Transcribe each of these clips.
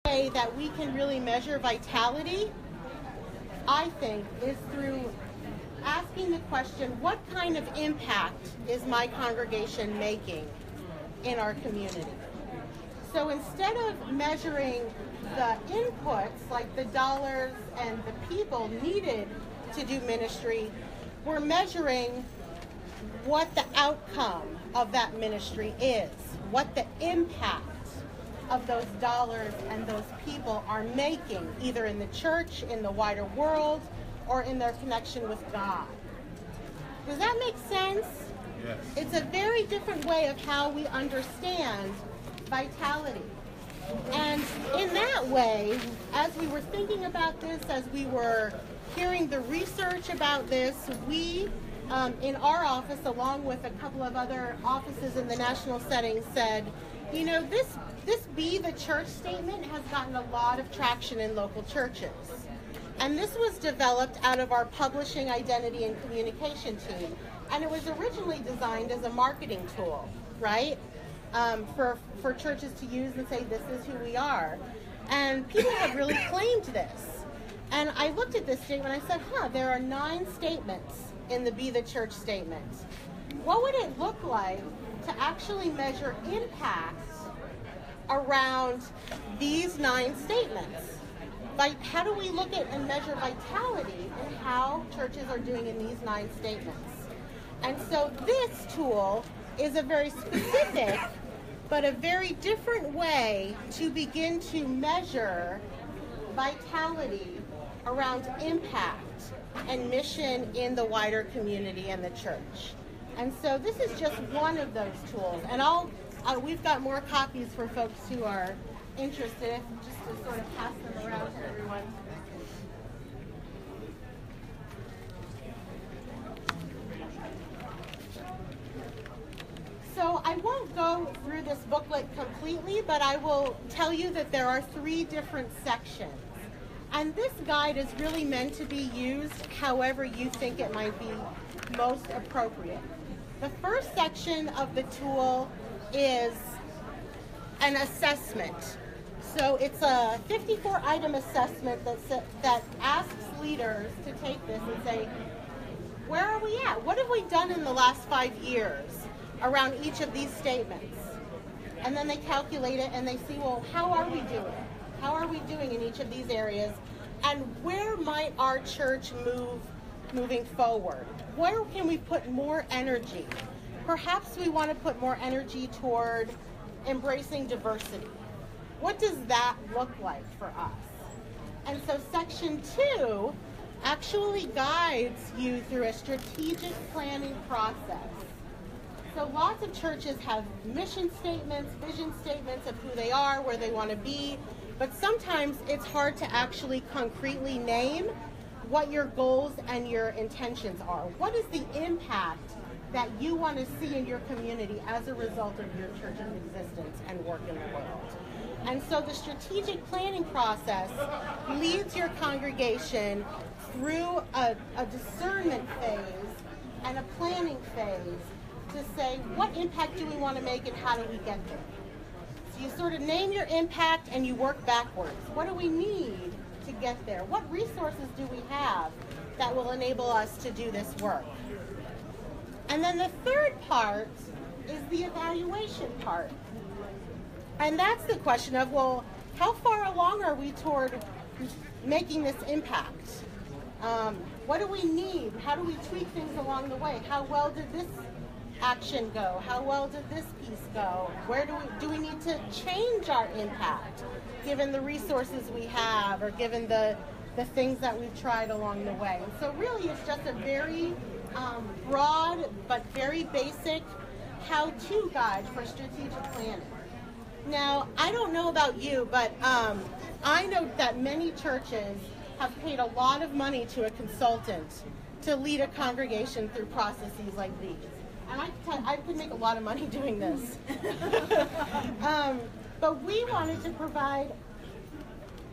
way that we can really measure vitality, I think, is through asking the question, what kind of impact is my congregation making in our community? So instead of measuring the inputs, like the dollars and the people needed to do ministry, we're measuring what the outcome of that ministry is, what the impact of those dollars and those people are making, either in the church, in the wider world, or in their connection with God. Does that make sense? Yes. It's a very different way of how we understand vitality. And in that way, as we were thinking about this, as we were hearing the research about this, we, in our office, along with a couple of other offices in the national setting, said, you know, this Be the Church statement has gotten a lot of traction in local churches. And this was developed out of our publishing, identity, and communication team. And it was originally designed as a marketing tool, right? For churches to use and say, this is who we are. And people have really claimed this. And I looked at this statement and I said, there are 9 statements in the Be the Church statement. What would it look like to actually measure impact around these 9 statements? Like, how do we look at and measure vitality and how churches are doing in these 9 statements? And so this tool is a very specific but a very different way to begin to measure vitality around impact and mission in the wider community and the church. And so this is just one of those tools. And we've got more copies for folks who are interested, just to sort of pass them around to everyone. So I won't go through this booklet completely, but I will tell you that there are 3 different sections. And this guide is really meant to be used however you think it might be most appropriate. The first section of the tool is an assessment. So it's a 54-item assessment that asks leaders to take this and say, where are we at? What have we done in the last 5 years around each of these statements? And then they calculate it and they see, well, how are we doing? How are we doing in each of these areas? And where might our church moving forward? Where can we put more energy? Perhaps we want to put more energy toward embracing diversity. What does that look like for us? And so section 2 actually guides you through a strategic planning process. So lots of churches have mission statements, vision statements of who they are, where they want to be, but sometimes it's hard to actually concretely name what your goals and your intentions are. What is the impact that you want to see in your community as a result of your church's existence and work in the world? And so the strategic planning process leads your congregation through a discernment phase and a planning phase to say, what impact do we want to make and how do we get there? So you sort of name your impact and you work backwards. What do we need to get there? What resources do we have that will enable us to do this work? And then the third part is the evaluation part. And that's the question of, well, how far along are we toward making this impact? What do we need? How do we tweak things along the way? How well did this action go? How well did this piece go? Where do we need to change our impact given the resources we have or given the things that we've tried along the way? And so really it's just a very broad but very basic how-to guide for strategic planning. Now, I don't know about you, but I know that many churches have paid a lot of money to a consultant to lead a congregation through processes like these. And I could make a lot of money doing this. But we wanted to provide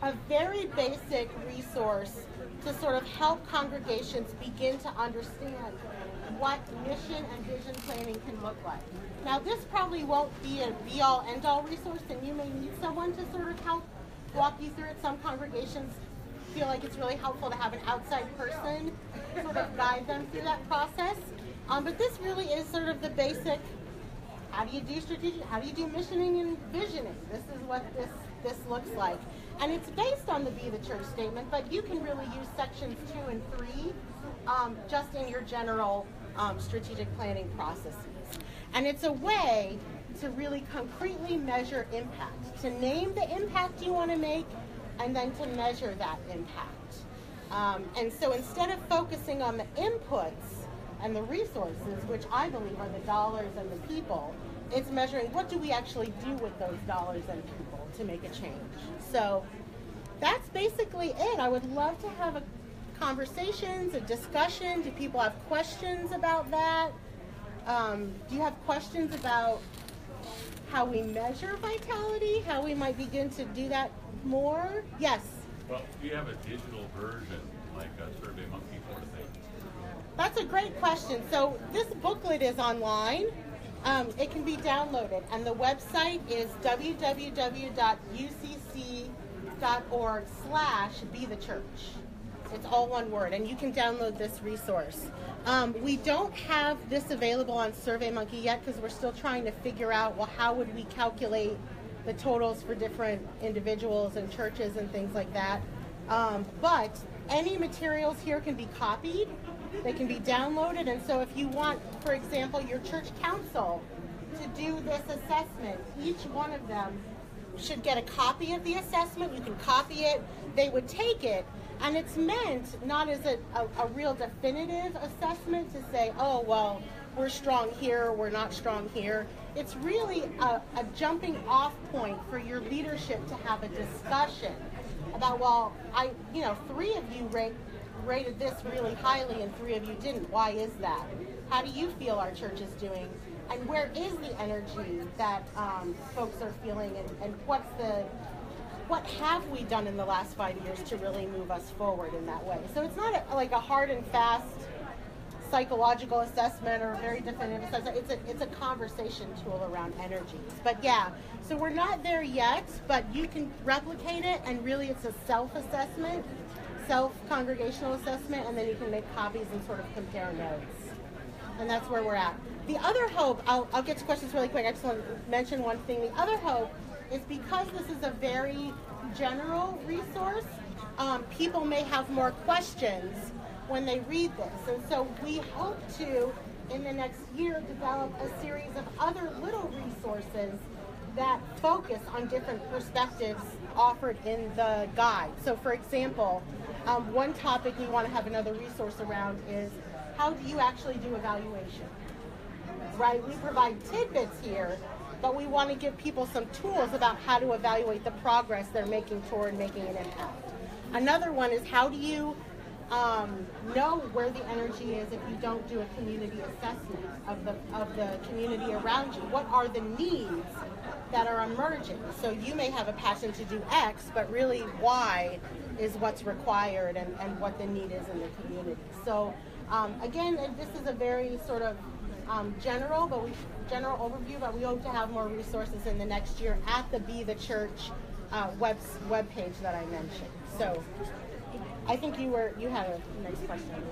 a very basic resource to sort of help congregations begin to understand what mission and vision planning can look like. Now, this probably won't be a be-all, end-all resource, and you may need someone to sort of help walk you through it. Some congregations feel like it's really helpful to have an outside person sort of guide them through that process. But this really is sort of the basic, how do you do strategic, how do you do missioning and visioning? This is what this looks like. And it's based on the Be the Church statement, but you can really use sections 2 and 3 just in your general strategic planning processes. And it's a way to really concretely measure impact, to name the impact you want to make, and then to measure that impact. And so instead of focusing on the inputs and the resources, which I believe are the dollars and the people, it's measuring what do we actually do with those dollars and people to make a change. So that's basically it. I would love to have conversations, a discussion. Do people have questions about that? Do you have questions about how we measure vitality, how we might begin to do that more? Yes? Well, do you have a digital version, like a SurveyMonkey sort of thing? That's a great question. So this booklet is online. It can be downloaded, and the website is www.ucc.org/bethechurch. It's all one word, and you can download this resource. We don't have this available on SurveyMonkey yet because we're still trying to figure out, well, how would we calculate the totals for different individuals and churches and things like that. But any materials here can be copied. They can be downloaded, and so if you want, for example, your church council to do this assessment, each one of them should get a copy of the assessment. You can copy it. They would take it, and it's meant not as a real definitive assessment to say, oh, well, we're strong here, we're not strong here. It's really a jumping off point for your leadership to have a discussion about, well, 3 of you rated this really highly and 3 of you didn't. Why is that? How do you feel our church is doing? And where is the energy that folks are feeling? And what have we done in the last 5 years to really move us forward in that way? So it's not like a hard and fast psychological assessment or a very definitive assessment. It's a conversation tool around energies. But yeah, so we're not there yet, but you can replicate it, and really it's a self-assessment, self-congregational assessment, and then you can make copies and sort of compare notes. And that's where we're at. The other hope, I'll get to questions really quick. I just want to mention one thing. The other hope is because this is a very general resource, people may have more questions when they read this. And so we hope to, in the next year, develop a series of other little resources that focus on different perspectives offered in the guide. So for example, one topic we want to have another resource around is how do you actually do evaluation? Right? We provide tidbits here, but we want to give people some tools about how to evaluate the progress they're making toward making an impact. Another one is how do you know where the energy is if you don't do a community assessment of the community around you? What are the needs that are emerging? So you may have a passion to do X, but really Y is what's required and what the need is in the community. So again, this is a very sort of general overview, but we hope to have more resources in the next year at the Be the Church web page that I mentioned. So I think you had a next question.